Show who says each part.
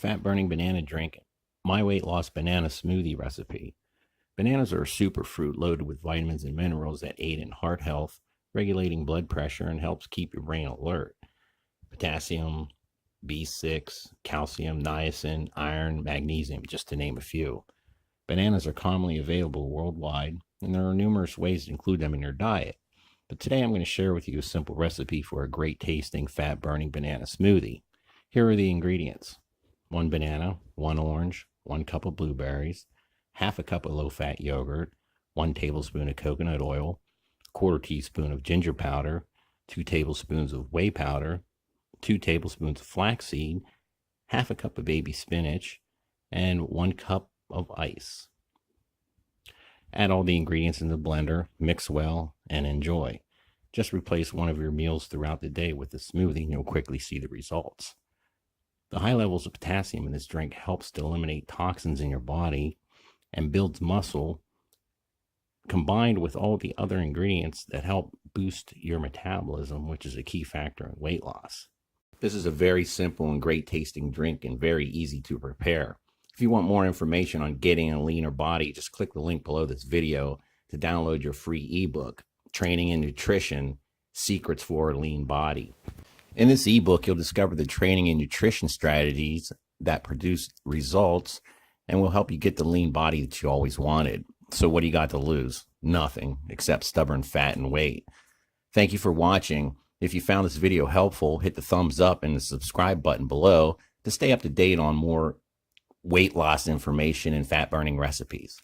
Speaker 1: Fat burning banana drink, my weight loss banana smoothie recipe. Bananas are a superfruit loaded with vitamins and minerals that aid in heart health, regulating blood pressure, and helps keep your brain alert. Potassium, B6, calcium, niacin, iron, magnesium, just to name a few. Bananas are commonly available worldwide, and there are numerous ways to include them in your diet. But today I'm going to share with you a simple recipe for a great tasting fat burning banana smoothie. Here are the ingredients: 1 banana, 1 orange, 1 cup of blueberries, half a cup of low-fat yogurt, 1 tablespoon of coconut oil, 1/4 teaspoon of ginger powder, 2 tablespoons of whey powder, 2 tablespoons of flaxseed, half a cup of baby spinach, and 1 cup of ice. Add all the ingredients in the blender, mix well, and enjoy. Just replace one of your meals throughout the day with the smoothie and you'll quickly see the results. The high levels of potassium in this drink helps to eliminate toxins in your body and builds muscle, combined with all the other ingredients that help boost your metabolism, which is a key factor in weight loss. This is a very simple and great tasting drink and very easy to prepare. If you want more information on getting a leaner body, just click the link below this video to download your free ebook, Training and Nutrition: Secrets for a Lean Body. In this ebook, you'll discover the training and nutrition strategies that produce results and will help you get the lean body that you always wanted. So what do you got to lose? Nothing, except stubborn fat and weight. Thank you for watching. If you found this video helpful, hit the thumbs up and the subscribe button below to stay up to date on more weight loss information and fat burning recipes.